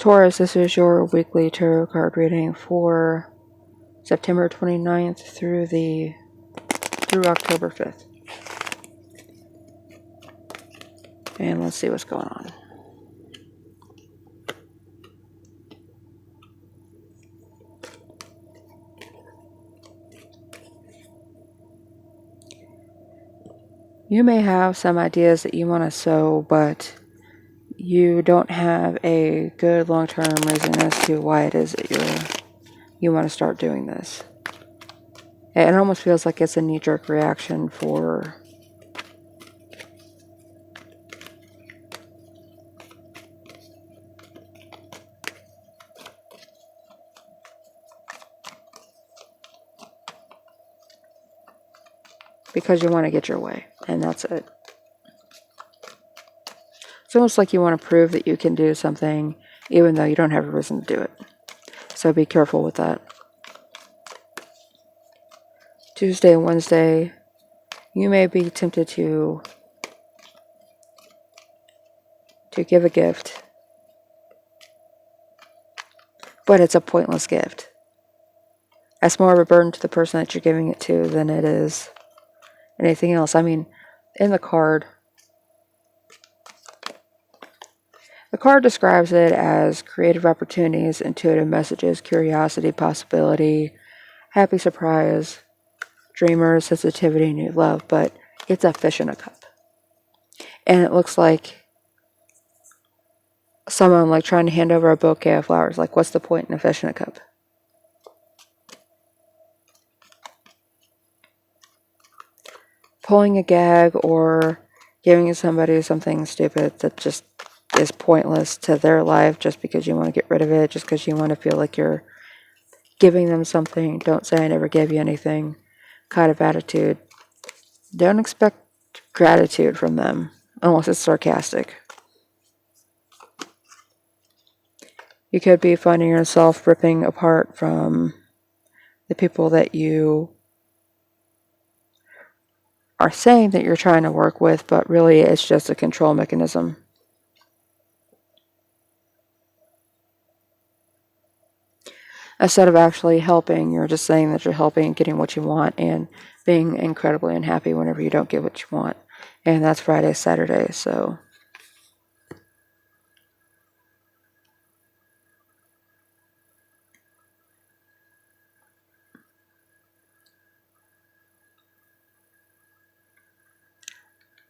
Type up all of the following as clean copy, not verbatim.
Taurus, this is your weekly tarot card reading for September 29th through October 5th. And let's see what's going on. You may have some ideas that you want to sow, but you don't have a good long-term reason as to why it is that you want to start doing this. It almost feels like it's a knee-jerk reaction for because you want to get your way, and that's it. It's almost like you want to prove that you can do something even though you don't have a reason to do it. So be careful with that. Tuesday and Wednesday, you may be tempted to give a gift, but it's a pointless gift. That's more of a burden to the person that you're giving it to than it is anything else. I mean, in the card describes it as creative opportunities, intuitive messages, curiosity, possibility, happy surprise, dreamer, sensitivity, new love, but it's a fish in a cup. And it looks like someone like trying to hand over a bouquet of flowers. Like, what's the point in a fish in a cup? Pulling a gag or giving somebody something stupid that just is pointless to their life just because you want to get rid of it, just because you want to feel like you're giving them something. Don't say I never gave you anything kind of attitude. Don't expect gratitude from them unless it's sarcastic. You could be finding yourself ripping apart from the people that you are saying that you're trying to work with, but really it's just a control mechanism. Instead of actually helping, you're just saying that you're helping and getting what you want and being incredibly unhappy whenever you don't get what you want. And that's Friday, Saturday, so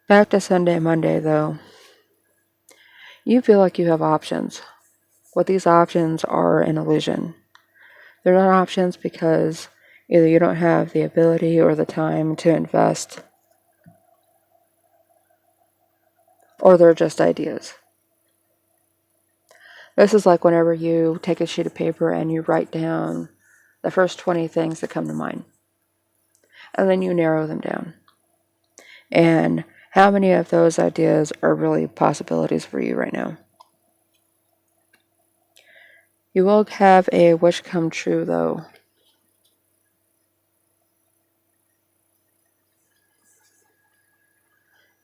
back to Sunday, Monday, though. You feel like you have options. What these options are an illusion. They're not options because either you don't have the ability or the time to invest, or they're just ideas. This is like whenever you take a sheet of paper and you write down the first 20 things that come to mind. And then you narrow them down. And how many of those ideas are really possibilities for you right now? You will have a wish come true, though.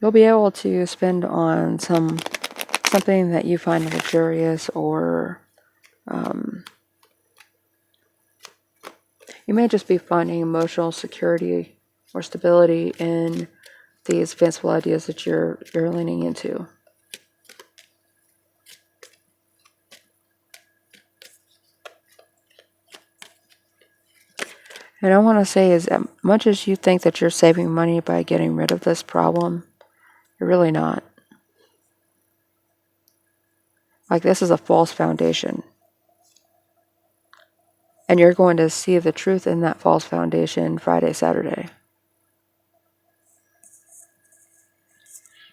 You'll be able to spend on something that you find luxurious, or you may just be finding emotional security or stability in these fanciful ideas that you're leaning into. And I want to say is, as much as you think that you're saving money by getting rid of this problem, you're really not. Like, this is a false foundation. And you're going to see the truth in that false foundation Friday, Saturday.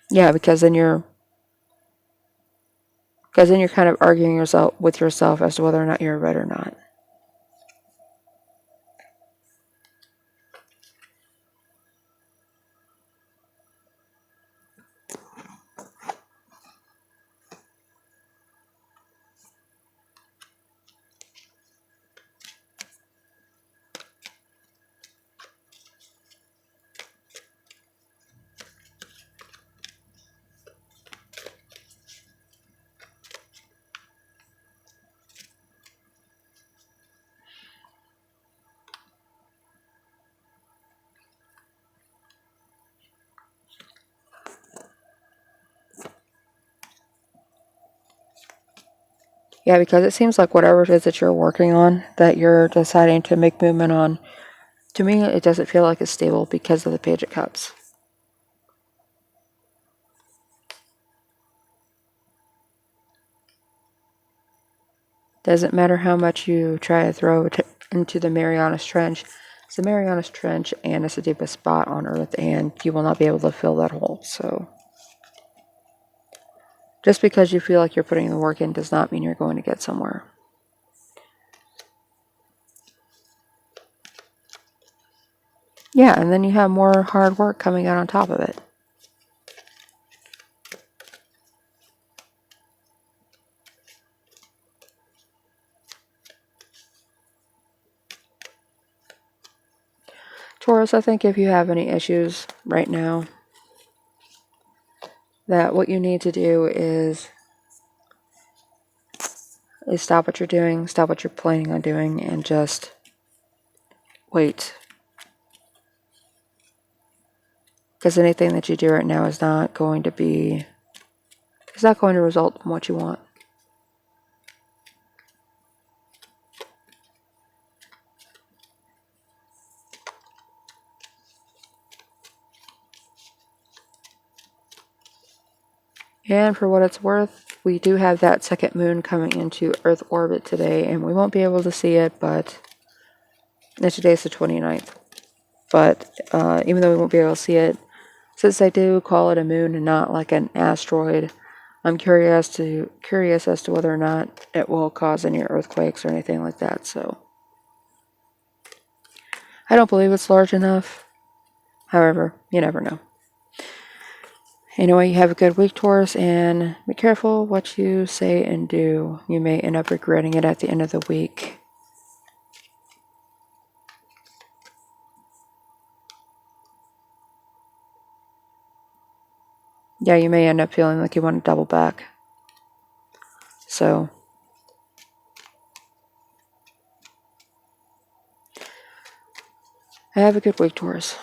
Yeah, because then you're kind of arguing with yourself as to whether or not you're right or not. Yeah, because it seems like whatever it is that you're working on, that you're deciding to make movement on, to me, it doesn't feel like it's stable because of the Page of Cups. Doesn't matter how much you try to throw it into the Marianas Trench. It's the Marianas Trench, and it's the deepest spot on Earth, and you will not be able to fill that hole. So, just because you feel like you're putting the work in does not mean you're going to get somewhere. Yeah, and then you have more hard work coming out on top of it. Taurus, I think if you have any issues right now, that what you need to do is stop what you're doing, stop what you're planning on doing, and just wait. Because anything that you do right now is not going to be, it's not going to result in what you want. And for what it's worth, we do have that second moon coming into Earth orbit today, and we won't be able to see it, but today's the 29th. But even though we won't be able to see it, since they do call it a moon and not like an asteroid, I'm curious as to whether or not it will cause any earthquakes or anything like that. So I don't believe it's large enough. However, you never know. Anyway, you have a good week, Taurus, and be careful what you say and do. You may end up regretting it at the end of the week. Yeah, you may end up feeling like you want to double back. So, have a good week, Taurus.